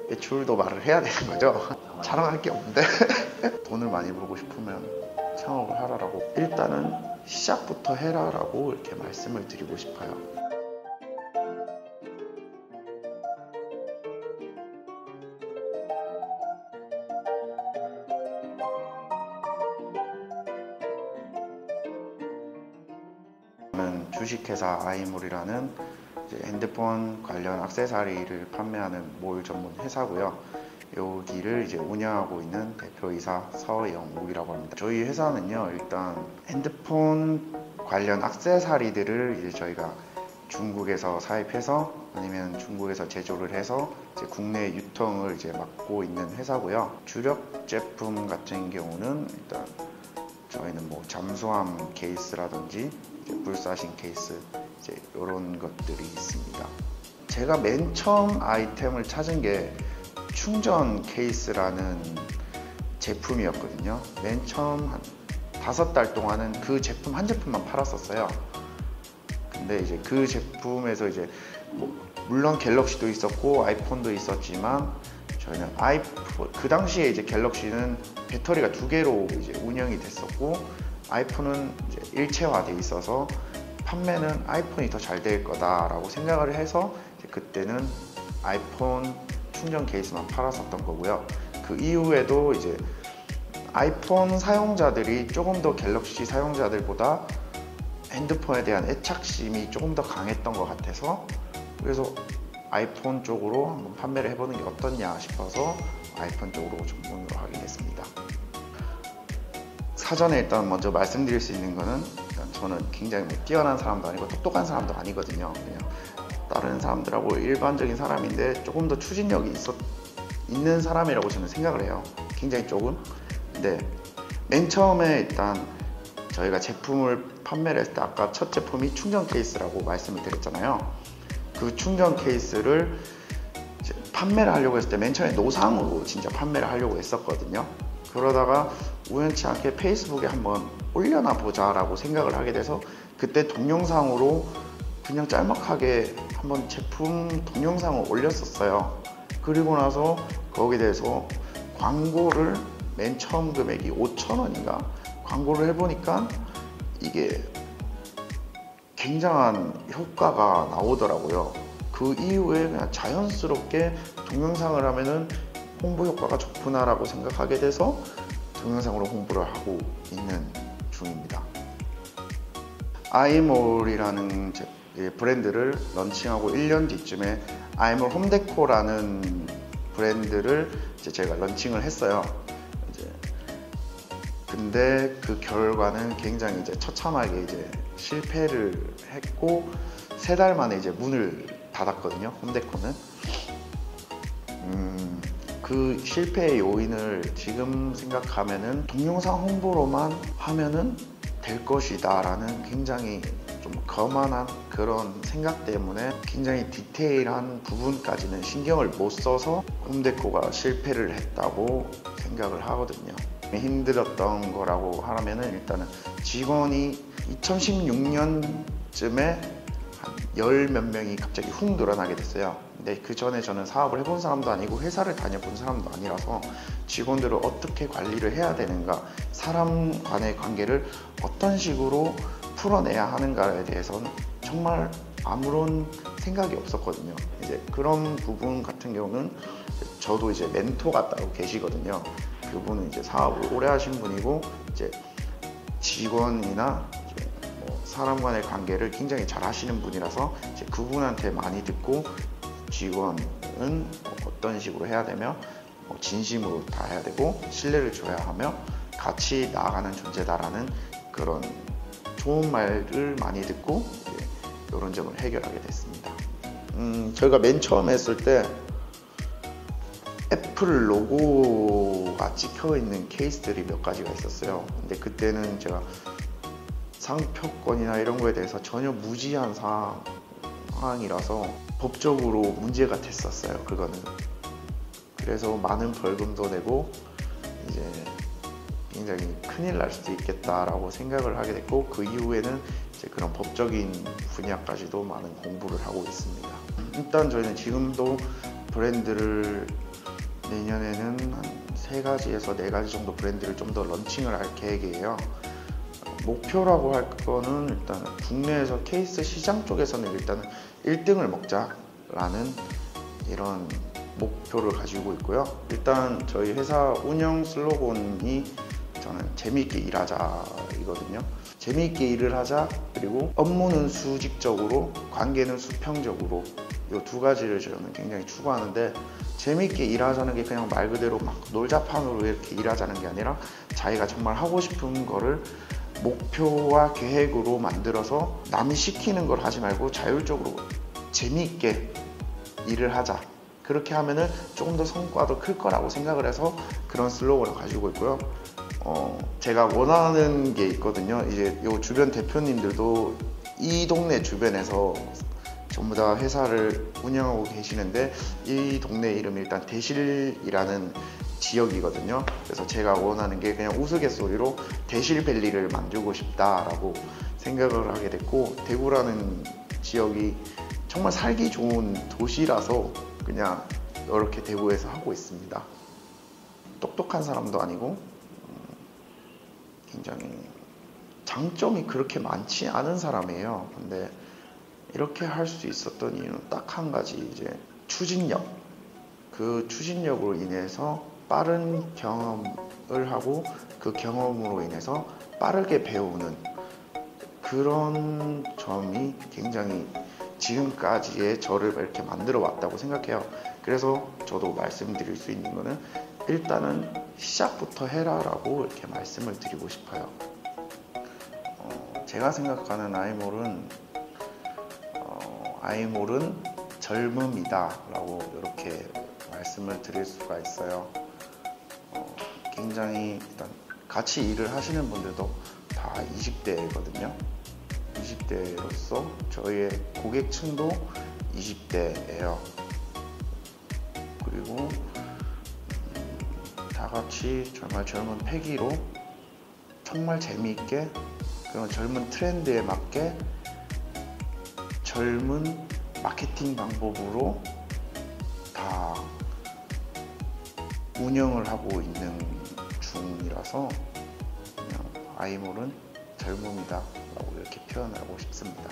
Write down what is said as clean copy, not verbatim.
매출도 말을 해야 되는 거죠. 자랑할 게 없는데 돈을 많이 벌고 싶으면 창업을 하라라고, 일단은 시작부터 해라라고 이렇게 말씀을 드리고 싶어요. 저는 주식회사 아이몰이라는 핸드폰 관련 액세서리를 판매하는 몰 전문 회사고요. 여기를 이제 운영하고 있는 대표이사 서영욱이라고 합니다. 저희 회사는요, 일단 핸드폰 관련 액세서리들을 이제 저희가 중국에서 사입해서 아니면 중국에서 제조를 해서 이제 국내 유통을 이제 맡고 있는 회사고요. 주력 제품 같은 경우는 일단 저희는 뭐 잠수함 케이스라든지 불사신 케이스 이제 이런 것들이 있습니다. 제가 맨 처음 아이템을 찾은 게 충전 케이스라는 제품이었거든요. 맨 처음 한 5달 동안은 그 제품 한 제품만 팔았었어요. 근데 이제 그 제품에서 이제 뭐 물론 갤럭시도 있었고 아이폰도 있었지만 저희는 아이폰, 그 당시에 이제 갤럭시는 배터리가 2개로 이제 운영이 됐었고 아이폰은 이제 일체화돼 있어서 판매는 아이폰이 더 잘 될 거다라고 생각을 해서 이제 그때는 아이폰 충전 케이스만 팔았었던 거고요. 그 이후에도 이제 아이폰 사용자들이 조금 더 갤럭시 사용자들보다 핸드폰에 대한 애착심이 조금 더 강했던 것 같아서, 그래서 아이폰 쪽으로 한번 판매를 해보는 게 어떻냐 싶어서 아이폰 쪽으로 전문으로 하게 됐습니다. 사전에 일단 먼저 말씀드릴 수 있는 거는, 일단 저는 굉장히 뭐 뛰어난 사람도 아니고 똑똑한 사람도 아니거든요. 그냥 다른 사람들하고 일반적인 사람인데 조금 더 추진력이 있는 사람이라고 저는 생각을 해요. 굉장히 조금. 근데 맨 처음에 일단 저희가 제품을 판매를 했을 때 아까 첫 제품이 충전 케이스라고 말씀을 드렸잖아요. 그 충전 케이스를 이제 판매를 하려고 했을 때 맨 처음에 노상으로 진짜 판매를 하려고 했었거든요. 그러다가 우연치 않게 페이스북에 한번 올려놔 보자 라고 생각을 하게 돼서 그때 동영상으로 그냥 짤막하게 한번 제품 동영상을 올렸었어요. 그리고 나서 거기에 대해서 광고를 맨 처음 금액이 5,000원인가 광고를 해보니까 이게 굉장한 효과가 나오더라고요. 그 이후에 그냥 자연스럽게 동영상을 하면은 홍보 효과가 좋구나라고 생각하게 돼서 동영상으로 홍보를 하고 있는 중입니다. 아이몰이라는 브랜드를 런칭하고 1년 뒤쯤에 아이몰 홈데코라는 브랜드를 이제 제가 런칭을 했어요. 근데 그 결과는 굉장히 이제 처참하게 이제 실패를 했고 3달 만에 이제 문을 닫았거든요. 홈데코는. 그 실패의 요인을 지금 생각하면은 동영상 홍보로만 하면은 될 것이다 라는 굉장히 좀 거만한 그런 생각 때문에 굉장히 디테일한 부분까지는 신경을 못 써서 홈데코가 실패를 했다고 생각을 하거든요. 힘들었던 거라고 하면은 일단은 직원이 2016년쯤에 한 10몇 명이 갑자기 훅 늘어나게 됐어요. 근데 그 전에 저는 사업을 해본 사람도 아니고 회사를 다녀본 사람도 아니라서 직원들을 어떻게 관리를 해야 되는가, 사람 간의 관계를 어떤 식으로 풀어내야 하는가에 대해서는 정말 아무런 생각이 없었거든요. 이제 그런 부분 같은 경우는 저도 이제 멘토가 따로 계시거든요. 그분은 이제 사업을 오래 하신 분이고 이제 직원이나 이제 뭐 사람 간의 관계를 굉장히 잘 하시는 분이라서 이제 그분한테 많이 듣고 직원은 어떤 식으로 해야 되며 진심으로 다 해야 되고 신뢰를 줘야 하며 같이 나아가는 존재다라는 그런 좋은 말을 많이 듣고 이제 이런 점을 해결하게 됐습니다. 저희가 맨 처음 했을 때 애플 로고가 찍혀 있는 케이스들이 몇 가지가 있었어요. 근데 그때는 제가 상표권이나 이런 거에 대해서 전혀 무지한 상황이라서 법적으로 문제가 됐었어요. 그거는. 그래서 많은 벌금도 내고 이제 굉장히 큰일 날 수도 있겠다라고 생각을 하게 됐고, 그 이후에는 이제 그런 법적인 분야까지도 많은 공부를 하고 있습니다. 일단 저희는 지금도 브랜드를 내년에는 한 3가지에서 4가지 정도 브랜드를 좀 더 런칭을 할 계획이에요. 목표라고 할 거는 일단 국내에서 케이스 시장 쪽에서는 일단 1등을 먹자라는 이런 목표를 가지고 있고요. 일단 저희 회사 운영 슬로건이 저는 재미있게 일하자이거든요. 재미있게 일을 하자, 그리고 업무는 수직적으로, 관계는 수평적으로, 이 2가지를 저는 굉장히 추구하는데, 재미있게 일하자는 게 그냥 말 그대로 막 놀자판으로 이렇게 일하자는 게 아니라 자기가 정말 하고 싶은 거를 목표와 계획으로 만들어서 남이 시키는 걸 하지 말고 자율적으로 재미있게 일을 하자. 그렇게 하면은 조금 더 성과도 클 거라고 생각을 해서 그런 슬로건을 가지고 있고요. 제가 원하는 게 있거든요. 이제 요 주변 대표님들도 이 동네 주변에서 전부 다 회사를 운영하고 계시는데, 이 동네 이름이 일단 대실이라는 지역이거든요. 그래서 제가 원하는 게 그냥 우스갯소리로 대실밸리를 만들고 싶다라고 생각을 하게 됐고, 대구라는 지역이 정말 살기 좋은 도시라서 그냥 이렇게 대구에서 하고 있습니다. 똑똑한 사람도 아니고 굉장히 장점이 그렇게 많지 않은 사람이에요. 근데 이렇게 할 수 있었던 이유는 딱 한 가지, 이제 추진력. 그 추진력으로 인해서 빠른 경험을 하고, 그 경험으로 인해서 빠르게 배우는 그런 점이 굉장히 지금까지의 저를 이렇게 만들어 왔다고 생각해요. 그래서 저도 말씀드릴 수 있는 거는 일단은 시작부터 해라 라고 이렇게 말씀을 드리고 싶어요. 제가 생각하는 아이몰은 젊음이다 라고 이렇게 말씀을 드릴 수가 있어요. 굉장히 일단 같이 일을 하시는 분들도 다 20대거든요. 20대로서 저희의 고객층도 20대예요. 그리고 다 같이 정말 젊은 패기로 정말 재미있게, 그런 젊은 트렌드에 맞게 젊은 마케팅 방법으로 다 운영을 하고 있는 중이라서 그냥 아이몰은 젊음이다 라고 이렇게 표현을 하고 싶습니다.